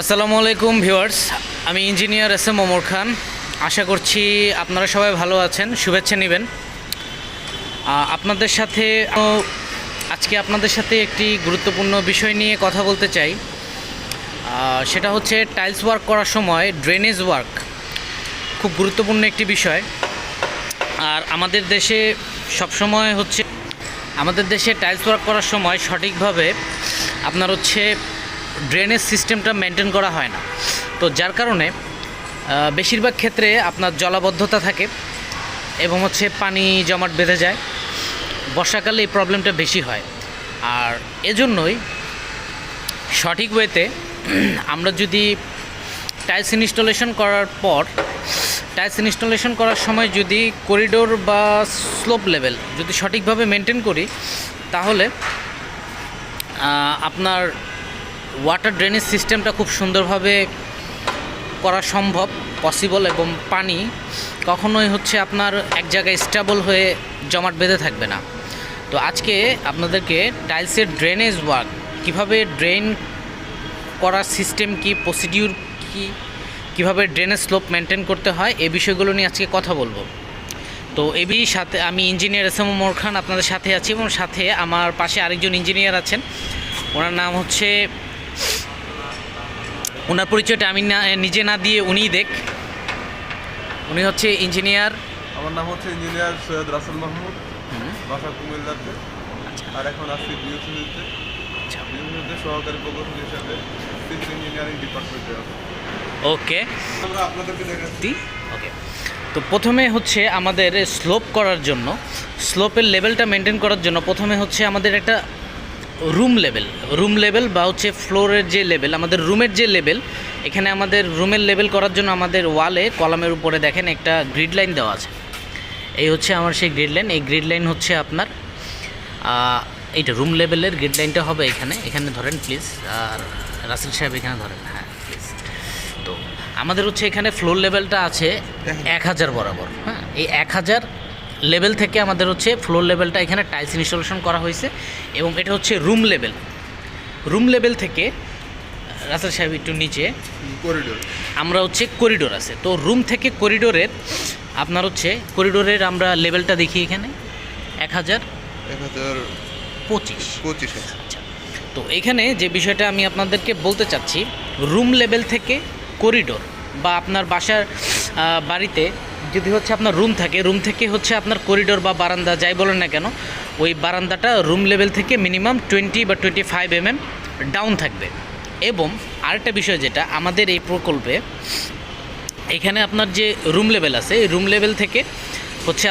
আসসালামু আলাইকুম ভিউয়ার্স, আমি ইঞ্জিনিয়ার এস এম ওমর খান। আশা করছি আপনারা সবাই ভালো আছেন। শুভেচ্ছা নেবেন। আজকে আপনাদের সাথে একটি গুরুত্বপূর্ণ বিষয় নিয়ে কথা বলতে চাই। সেটা হচ্ছে টাইলস ওয়ার্ক করার সময় ড্রেনেজ ওয়ার্ক খুব গুরুত্বপূর্ণ একটি বিষয়। আর আমাদের দেশে টাইলস ওয়ার্ক করার সময় সঠিকভাবে আপনার ড্রেনেজ সিস্টেমটা মেনটেন করা হয় না। তো যার কারণে বেশিরভাগ ক্ষেত্রে আপনার জলাবদ্ধতা থাকে এবং পানি জমাট বেঁধে যায়। বর্ষাকালে এই প্রবলেমটা বেশি হয়। আর এজন্যই সঠিক ওয়েতে আমরা যদি টাইলস ইনস্টলেশন করার সময় যদি করিডোর বা স্লোপ লেভেল যদি সঠিকভাবে মেনটেন করি, তাহলে আপনার ওয়াটার ড্রেনেজ সিস্টেমটা খুব সুন্দরভাবে করা পসিবল এবং পানি কখনোই আপনার এক জায়গায় স্টেবল হয়ে জমাট বেঁধে থাকবে না। তো আজকে আপনাদেরকে টাইলসের ড্রেনেজ ওয়ার্ক কীভাবে ড্রেন করার সিস্টেম কি, প্রসিডিউর কি, কীভাবে ড্রেনেজ স্লোপ মেনটেন করতে হয়, এই বিষয়গুলো নিয়ে আজকে কথা বলবো। তো সাথে আমি ইঞ্জিনিয়ার এস এম ওমর খান আপনাদের সাথে আছি, এবং সাথে আমার পাশে আরেকজন ইঞ্জিনিয়ার আছেন। ওনার নাম ওনার পরিচয়টা আমি নিজে না দিয়ে উনিই দেখ। উনি ইঞ্জিনিয়ার। আমার নাম ইঞ্জিনিয়ার সৈয়দ রাসেল মাহমুদ, বাসা কুমিল্লাতে। আর এখন আছি বিউসিতে। বিউসিতে সহকারী প্রকৌশলী হিসেবে সিভিল ইঞ্জিনিয়ারিং ডিপার্টমেন্টে আছি। ওকে, আমরা আপনাদেরকে দেখাচ্ছি। ওকে, তো প্রথমে আমাদের স্লোপের লেভেলটা মেনটেন করার জন্য প্রথমে আমাদের একটা রুম লেভেল বা ফ্লোরের যে লেভেল, আমাদের রুমের যে লেভেল, এখানে আমাদের রুমের লেভেল করার জন্য আমাদের ওয়ালে কলামের উপরে দেখেন একটা গ্রিড লাইন দেওয়া আছে। এই আমার সেই গ্রিড লাইন। এই গ্রিড লাইন আপনার এইটা রুম লেভেলের গ্রিড লাইনটা হবে এখানে ধরেন প্লিজ। আর রাসেল সাহেব এখানে ধরেন, হ্যাঁ প্লিজ। তো আমাদের এখানে ফ্লোর লেভেলটা আছে 1000 বরাবর। হ্যাঁ, এই 1000 লেভেল থেকে আমাদের ফ্লোর লেভেলটা এখানে টাইলস ইনস্টলেশন করা হয়েছে, এবং এটা রুম লেভেল থেকে রাসেল সাহেব একটু নিচে করিডোর আমরা করিডোর আছে। তো রুম থেকে করিডোরের আপনার করিডোরের আমরা লেভেলটা দেখি এখানে 1025। আচ্ছা, তো এখানে যে বিষয়টা আমি আপনাদেরকে বলতে চাচ্ছি, রুম লেভেল থেকে করিডোর বা আপনার বাড়িতে যদি আপনার রুম থাকে, রুম থেকে আপনার করিডোর বা বারান্দা যাই বলেন না কেন, ওই বারান্দাটা রুম লেভেল থেকে মিনিমাম 20 বা 25 mm ডাউন থাকবে। এবং আরেকটা বিষয় যেটা আমাদের এই প্রকল্পে, এখানে আপনার যে রুম লেভেল আছে, এই রুম লেভেল থেকে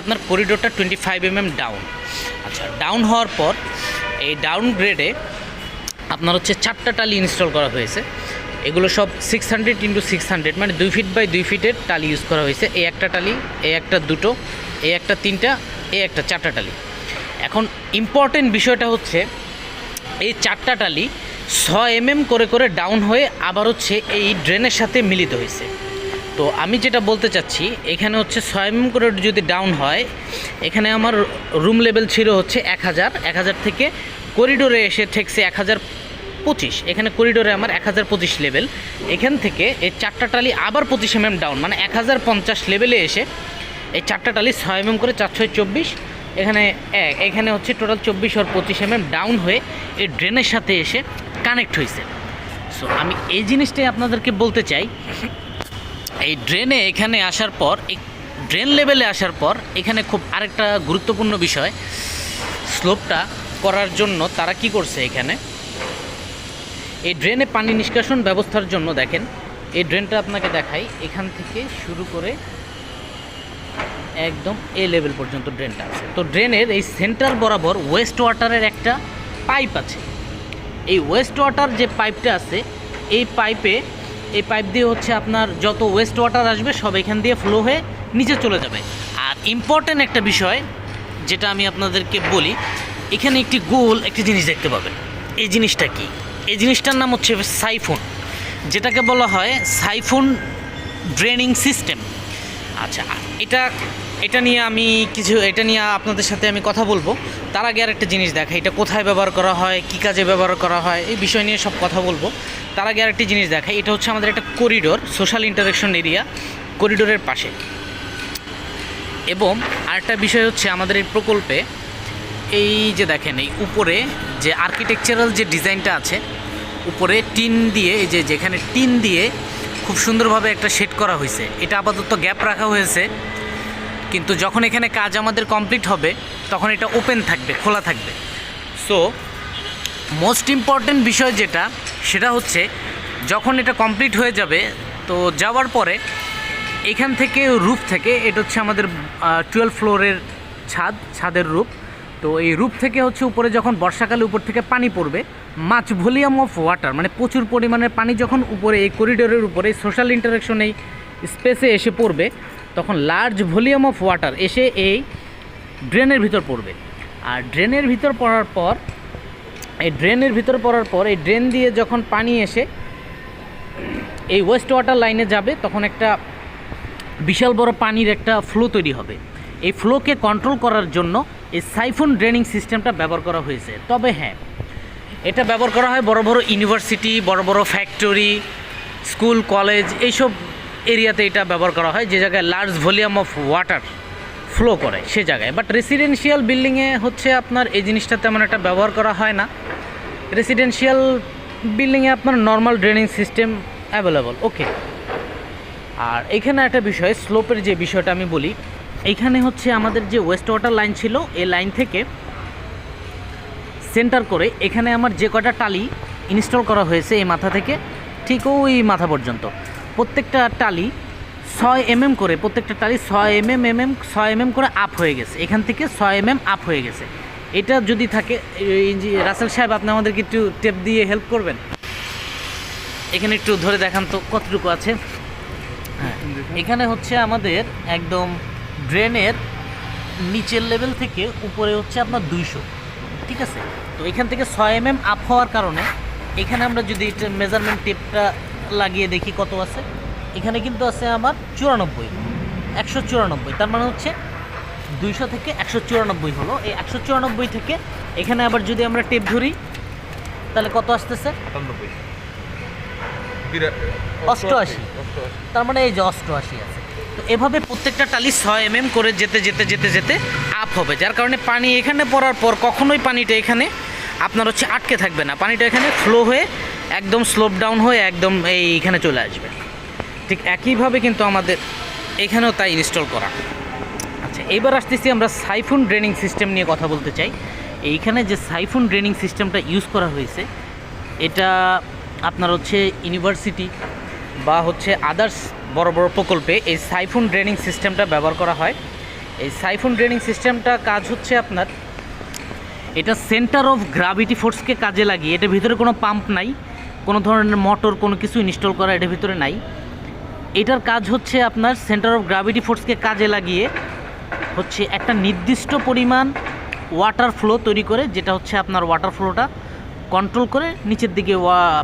আপনার করিডোরটা 25 mm ডাউন। আচ্ছা, ডাউন হওয়ার পর এই ডাউন গ্রেডে আপনার 4টা টালি ইনস্টল করা হয়েছে। এগুলো সব 600 × 600, মানে 2 ফিট বাই 2 ফিটের টালি ইউজ করা হয়েছে। এই একটা টালি, এই একটা দুটো, এই একটা তিনটা, এই একটা 4টা টালি। এখন ইম্পর্টেন্ট বিষয়টা এই 4টা টালি 6 mm করে ডাউন হয়ে আবার এই ড্রেনের সাথে মিলিত হয়েছে। তো আমি যেটা বলতে চাচ্ছি, এখানে 6 mm করে যদি ডাউন হয়, এখানে আমার রুম লেভেল ছিল 1000 থেকে করিডোরে এসে ঠেকছে 1025। এখানে করিডোরে আমার 1025 লেভেল। এখান থেকে এই 4টা টালি আবার 25 mm ডাউন, মানে 1050 লেভেলে এসে এই 4টা টালি 6 mm করে 4 6 24, এখানে টোটাল 24 আর 25 mm ডাউন হয়ে এই ড্রেনের সাথে এসে কানেক্ট হয়েছে। সো আমি এই জিনিসটাই আপনাদেরকে বলতে চাই, এই এখানে আসার পর, এই ড্রেন লেভেলে আসার পর এখানে খুব আরেকটা গুরুত্বপূর্ণ বিষয়, স্লোপটা করার জন্য তারা কি করছে, এখানে এই ড্রেনে পানি নিষ্কাশন ব্যবস্থার জন্য দেখেন, এই ড্রেনটা আপনাকে দেখাই, এখান থেকে শুরু করে একদম এই লেভেল পর্যন্ত ড্রেনটা আছে। তো ড্রেনের এই সেন্টার বরাবর ওয়েস্ট ওয়াটারের একটা পাইপ আছে। এই ওয়েস্ট ওয়াটার যে পাইপটা আছে, এই পাইপ দিয়ে আপনার যত ওয়েস্ট ওয়াটার আসবে সব এখান দিয়ে ফ্লো হয়ে নিচে চলে যাবে। আর ইম্পর্টেন্ট একটা বিষয় যেটা আমি আপনাদেরকে বলি, এখানে একটি গোল একটি জিনিস দেখতে পাবেন। এই জিনিসটা কি? এই জিনিসটার নাম সাইফোন, যেটাকে বলা হয় সাইফোন ড্রেনিং সিস্টেম। আচ্ছা, এটা এটা নিয়ে আপনাদের সাথে আমি কথা বলবো। তার আগে আরেকটা জিনিস দেখা, এটা কোথায় ব্যবহার করা হয়, কী কাজে ব্যবহার করা হয়, এই বিষয় নিয়ে সব কথা বলবো। তার আগে আরেকটি জিনিস দেখা, এটা হচ্ছে আমাদের একটা করিডোর, সোশ্যাল ইন্টারেকশন এরিয়া করিডোরের পাশে। এবং আরেকটা বিষয় হচ্ছে আমাদের এই প্রকল্পে এই যে দেখেন এই উপরে যে আর্কিটেকচারাল যে ডিজাইনটা আছে, উপরে টিন দিয়ে, এই যে যেখানে টিন দিয়ে খুব সুন্দরভাবে একটা শেড করা হয়েছে। এটা আপাতত গ্যাপ রাখা হয়েছে, কিন্তু যখন এখানে কাজ আমাদের কমপ্লিট হবে তখন এটা ওপেন থাকবে, খোলা থাকবে। সো মোস্ট ইম্পর্ট্যান্ট বিষয় যেটা, সেটা হচ্ছে যখন এটা কমপ্লিট হয়ে যাবে, তো যাওয়ার পরে এখান থেকে রুফ থেকে, এটা হচ্ছে আমাদের 12 ফ্লোরের ছাদের রূপ। তো এই রূপ থেকে হচ্ছে উপরে যখন বর্ষাকালে উপর থেকে পানি পড়বে, মাচ ভলিউম অফ ওয়াটার, মানে প্রচুর পরিমাণের পানি যখন উপরে এই করিডোরের উপরে সোশ্যাল ইন্টারাকশন এই স্পেসে এসে পড়বে, তখন লার্জ ভলিউম অফ ওয়াটার এসে এই ড্রেনের ভিতর পড়বে। আর ড্রেনের ভিতর পড়ার পর এই ড্রেন দিয়ে যখন পানি এসে এই ওয়েস্ট ওয়াটার লাইনে যাবে, তখন একটা বিশাল বড় পানির একটা ফ্লো তৈরি হবে। এই ফ্লোকে কন্ট্রোল করার জন্য এই সাইফন ড্রেনিং সিস্টেমটা ব্যবহার করা হয়েছে। তবে হ্যাঁ, এটা ব্যবহার করা হয় বড় বড় ইউনিভার্সিটি, বড় বড় ফ্যাক্টরি, স্কুল, কলেজ, এইসব এরিয়াতে এটা ব্যবহার করা হয়, যে জায়গায় large volume of water flow করে সে জায়গায়। বাট রেসিডেন্সিয়াল বিল্ডিংয়ে হচ্ছে আপনার এই জিনিসটা তেমন একটা ব্যবহার করা হয় না। রেসিডেন্সিয়াল বিল্ডিংয়ে আপনার নর্মাল ড্রেনিং সিস্টেম অ্যাভেলেবল, ওকে। আর এখানে একটা বিষয়, স্লোপের যে বিষয়টা আমি বলি, এইখানে হচ্ছে আমাদের যে ওয়েস্ট ওয়াটার লাইন ছিল, এই লাইন থেকে সেন্টার করে এখানে আমার যে কটা টালি ইনস্টল করা হয়েছে, এই মাথা থেকে ঠিক ওই মাথা পর্যন্ত প্রত্যেকটা টালি 6 mm করে, প্রত্যেকটা টালি 6 mm করে আপ হয়ে গেছে। এখান থেকে 6 mm আপ হয়ে গেছে। এটা যদি থাকে, এই যে রাসেল সাহেব, আপনি আমাদেরকে একটু টেপ দিয়ে হেল্প করবেন, এখানে একটু ধরে দেখান তো কতটুকু আছে। হ্যাঁ, এখানে হচ্ছে আমাদের একদম ড্রেনের নিচের লেভেল থেকে উপরে হচ্ছে আপনার 200, ঠিক আছে। তো এখান থেকে 6 mm আপ হওয়ার কারণে এখানে আমরা যদি মেজারমেন্ট টেপটা লাগিয়ে দেখি কত আছে, এখানে কিন্তু আছে আমার 194, তার মানে হচ্ছে 200 থেকে 194 হলো। এই 194 থেকে এখানে আবার যদি আমরা টেপ ধরি, তাহলে কত আসতেছে? 88, তার মানে এই যে 88 আছে। তো এভাবে প্রত্যেকটা টালি 6 mm করে যেতে আপ হবে, যার কারণে পানি এখানে পড়ার পর কখনোই পানিটা এখানে আপনার হচ্ছে আটকে থাকবে না, পানিটা এখানে ফ্লো হয়ে একদম স্লোপ ডাউন হয়ে একদম এইখানে চলে আসবে। ঠিক একইভাবে কিন্তু আমাদের এখানেও তাই ইনস্টল করা। আচ্ছা, এবার আসতেছি আমরা সাইফন ড্রেনিং সিস্টেম নিয়ে কথা বলতে চাই। এইখানে যে সাইফন ড্রেনিং সিস্টেমটা ইউজ করা হয়েছে, এটা আপনার হচ্ছে ইউনিভার্সিটি বা হচ্ছে আদার্স বড় বড় প্রকল্পে এই সাইফন ড্রেনিং সিস্টেমটা ব্যবহার করা হয়। এই সাইফন ড্রেনিং সিস্টেমটা কাজ হচ্ছে আপনার, এটা সেন্টার অফ গ্র্যাভিটি ফোর্সকে কাজে লাগিয়ে, এটার ভিতরে কোনো পাম্প নাই, কোনো ধরনের মোটর কোনো কিছু ইনস্টল করা এটার ভিতরে নাই। এটার কাজ হচ্ছে আপনার সেন্টার অফ গ্র্যাভিটি ফোর্সকে কাজে লাগিয়ে হচ্ছে একটা নির্দিষ্ট পরিমাণ ওয়াটার ফ্লো তৈরি করে, যেটা হচ্ছে আপনার ওয়াটার ফ্লোটা কন্ট্রোল করে নিচের দিকে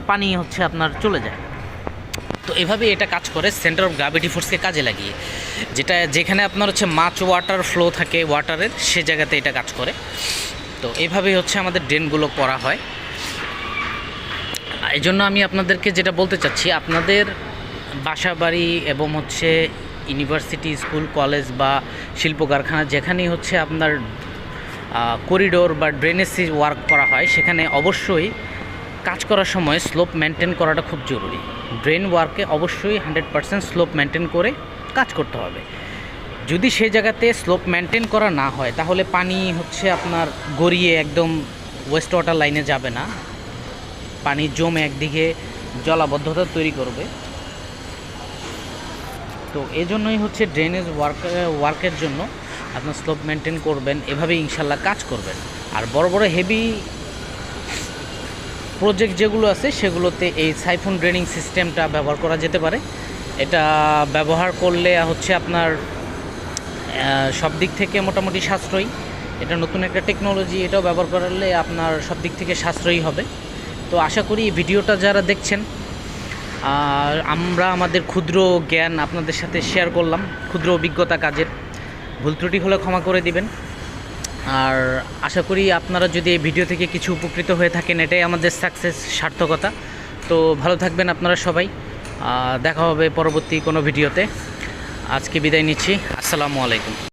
পানি হচ্ছে আপনার চলে যায়। তো এভাবে এটা কাজ করে সেন্টার অফ গ্র্যাভিটি ফোর্সকে কাজে লাগিয়ে, যেখানে আপনার হচ্ছে মাছ ওয়াটার ফ্লো থাকে ওয়াটারের, সে জায়গাতে এটা কাজ করে। তো এভাবেই হচ্ছে আমাদের ড্রেনগুলো করা হয়। এই জন্য আমি আপনাদেরকে যেটা বলতে চাচ্ছি, আপনাদের বাসা বাড়ি এবং হচ্ছে ইউনিভার্সিটি, স্কুল, কলেজ বা শিল্প কারখানা, যেখানেই হচ্ছে আপনার করিডোর বা ড্রেনেজ ওয়ার্ক করা হয়, সেখানে অবশ্যই কাজ করার সময় স্লোপ মেনটেন করাটা খুব জরুরি। ড্রেন ওয়ার্কে অবশ্যই 100% স্লোপ মেনটেন করে কাজ করতে হবে। যদি সে জায়গাতে স্লোপ মেনটেন করা না হয়, তাহলে পানি হচ্ছে আপনার গড়িয়ে একদম ওয়েস্ট ওয়াটার লাইনে যাবে না, পানি জমে একদিকে জলাবদ্ধতা তৈরি করবে। তো এই জন্যই হচ্ছে ড্রেনেজ ওয়ার্কের জন্য আপনার স্লোপ মেনটেন করবেন, এভাবে ইনশাল্লাহ কাজ করবেন। আর বড় বড় হেভি প্রজেক্ট যেগুলো আছে, সেগুলোতে এই সাইফন ড্রেনিং সিস্টেমটা ব্যবহার করা যেতে পারে। এটা ব্যবহার করলে হচ্ছে আপনার সব দিক থেকে মোটামুটি সাশ্রয়ী। এটা নতুন একটা টেকনোলজি, এটাও ব্যবহার করলে আপনার সব দিক থেকে সাশ্রয়ী হবে। তো আশা করি এই ভিডিওটা যারা দেখছেন, আমরা আমাদের ক্ষুদ্র জ্ঞান আপনাদের সাথে শেয়ার করলাম, ক্ষুদ্র অভিজ্ঞতা কাজের। ভুল ত্রুটি হলে ক্ষমা করে দিবেন। আর আশা করি আপনারা যদি এই ভিডিও থেকে কিছু উপকৃত হয়ে থাকেন, এটাই আমাদের সাকসেস, সার্থকতা। তো ভালো থাকবেন আপনারা সবাই, দেখা হবে পরবর্তী কোনো ভিডিওতে। আজকে বিদায় নিচ্ছি, আসসালামু আলাইকুম।